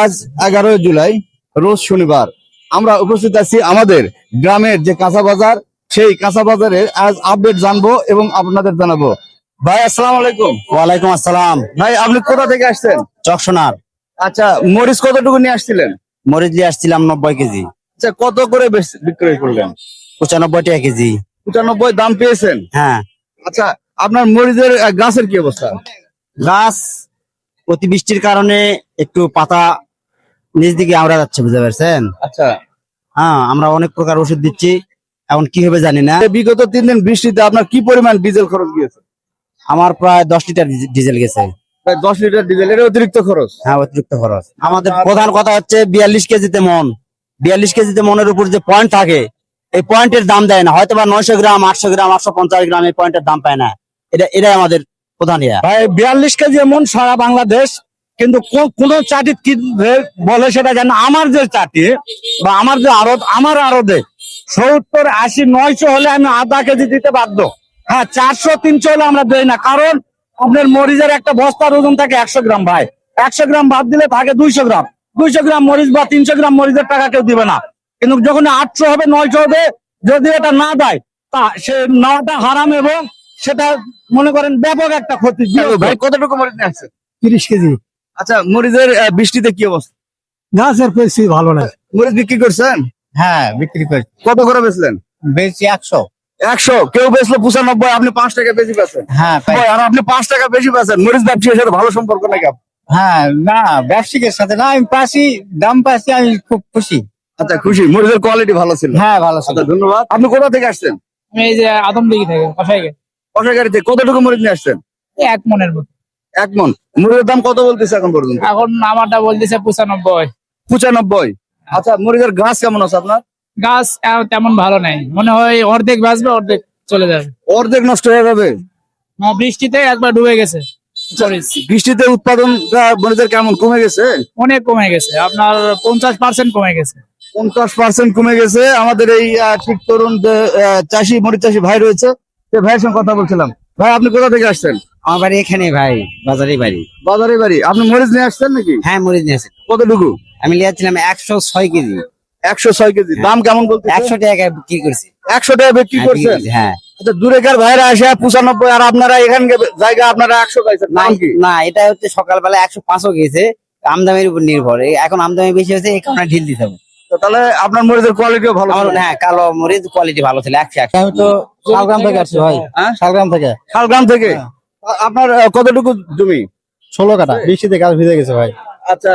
আজ 11 জুলাই রোজ শনিবার আমরা উপস্থিত আছি আমাদের গ্রামের যে কাঁচা বাজার, সেই কাঁচা বাজারের আজ আপডেট জানবো এবং আপনাদের জানাবো। ভাই আসসালামু আলাইকুম। ওয়ালাইকুম আসসালাম। ভাই আপনি কোথা থেকে আসছেন? চকসোনার। আচ্ছা, মরিচ কতটুকু নিয়ে আসছিলেন? মরিচ নিয়ে আসছিলাম 90 কেজি। আচ্ছা, কত করে বিক্রয় করলেন? 95 টাকা কেজি। 95 দাম পেয়েছেন? হ্যাঁ। আচ্ছা, আপনার মরিচের গাছের কি অবস্থা? গাছ অতিবৃষ্টির কারণে একটু পাতা নিচ দিকে আমরা যাচ্ছে, বুঝতে পারছেন? আচ্ছা, হ্যাঁ, আমরা অনেক প্রকার ওষুধ দিচ্ছি, এখন কি হবে জানি না। বিগত 3 দিন বৃষ্টিতে আপনার কি পরিমাণ ডিজেল খরচ গিয়েছে? আমার প্রায় 10 লিটার ডিজেল গেছে। প্রায় 10 লিটার ডিজেল, এর অতিরিক্ত খরচ? হ্যাঁ, অতিরিক্ত খরচ। আমাদের প্রধান কথা হচ্ছে 42 কেজিতে মন। 42 কেজিতে মনের উপর যে পয়েন্ট থাকে, এই পয়েন্টের দাম দেয় না। হয়তো বা 900 গ্রাম, 800 গ্রাম, 850 গ্রাম এই পয়েন্টের দাম পায় না। এটাই আমাদের প্রধান ইয়া। ভাই 42 কেজি মন সারা বাংলাদেশ, কিন্তু কোন চাটি কি বলে সেটা জানি না। আমার যে চাটি বা আমার যে আড়ত, আমার আড়তে 70, 80, 900 হলে আমি আধা কেজি দিতে বাধ্য। হ্যাঁ, 400, 300 হলে আমরা দেই না, কারণ আপনার মরিচের একটা বস্তার ওজন থাকে 100 গ্রাম। ভাই 100 গ্রাম বাদ দিলে থাকে 200 গ্রাম। 200 গ্রাম মরিচ বা 300 গ্রাম মরিচের টাকা কেউ দিবে না। কিন্তু যখন 800 হবে, 900 হবে, যদি এটা না দেয় তা সে নেওয়াটা হারাম এবং সেটা মনে করেন ব্যাপক একটা ক্ষতি। ভাই কতটুকু মরিচ নিয়ে আসছেন? 30 কেজি। আচ্ছা, মরিচের বৃষ্টিতে কি অবস্থা? গাছের পরিস্থিতি ভালো না। মরিচ বিক্রি করছেন? হ্যাঁ, বিক্রি করে কত করে বেচলেন? বেশি 100। 100, কেউ বেচলো 95, আপনি 5 টাকা বেশি পাচ্ছেন। হ্যাঁ, আর আপনি 5 টাকা বেশি পাচ্ছেন। মরিচ ব্যবসায়ীর সাথে ভালো সম্পর্ক নাকি আপনার? হ্যাঁ, না ব্যবসায়িকের সাথে না, আমি পাশি দাম পাচ্ছি, আমি খুব খুশি। আচ্ছা, খুশি। মরিচের কোয়ালিটি ভালো ছিল? হ্যাঁ, ভালো ছিল। আচ্ছা, ধন্যবাদ। আপনি কোথা থেকে আসছেন? আমি এই যে আদমদিঘি থেকে কষাইকে কষাইগাড়িতে। কতটুকু মরিচ নিয়ে আসছেন? 1 মনের মতো। 1 মন। মরিচের দাম কত বলতেছে এখন পর্যন্ত? এখন আমারটা বলতেছে 95। 95। আচ্ছা, মরিচের গাছ কেমন আছে আপনার? গাছ তেমন ভালো নাই, মনে হয় অর্ধেক বাঁচবে, অর্ধেক চলে যাবে। অর্ধেক নষ্ট হয়ে যাবে। বৃষ্টিতে একবার ডুবে গেছে মরিচ। বৃষ্টিতে উৎপাদন মরিচের কেমন কমে গেছে? অনেক কমে গেছে, আপনার 50% কমে গেছে। 50% কমে গেছে। আমাদের এই ঠিক তরুণ যে চাষি, মরিচ চাষি ভাই রয়েছে, সে ভাইয়ের সঙ্গে কথা বলছিলাম। ভাই আপনি কোথা থেকে আসছেন? আমার বাড়ি এখানে ভাই, বাজারে বাড়ি। বাজারে বাড়ি। আপনি মরিচ নিয়ে আসছেন নাকি? হ্যাঁ, মরিচ নিয়েছে। কতটুকু? আমি নিয়েছিলাম 106 কেজি। 106 কেজি। দাম কেমন বলতে? 100 টাকা বিক্রি করছি। 100 টাকা বিক্রি করছেন? হ্যাঁ। আচ্ছা, দূরেকার ভাইরা আসে 95, আর আপনারা এখানকার জায়গা আপনারা 100 পাইছেন, না, নাম কি? না, এটা হচ্ছে সকালবেলা 105ও গেছে, আমদামির উপর নির্ভর। এখন আমদামি বেশি হয়েছে, এই কারণে ঢিল দিতে হবে। তো তাহলে আপনার মরিচের কোয়ালিটিও ভালো ছিল? হ্যাঁ, কালো মরিচ কোয়ালিটি ভালো ছিল। 100। আমি তো শালগ্রাম থেকে আসছি ভাই। হ্যাঁ? শালগ্রাম থেকে। শালগ্রাম থেকে। আপনার কতটুকু জমি? 16 কাঠা। বৃষ্টিতে গাছ ভিজে গেছে ভাই। আচ্ছা,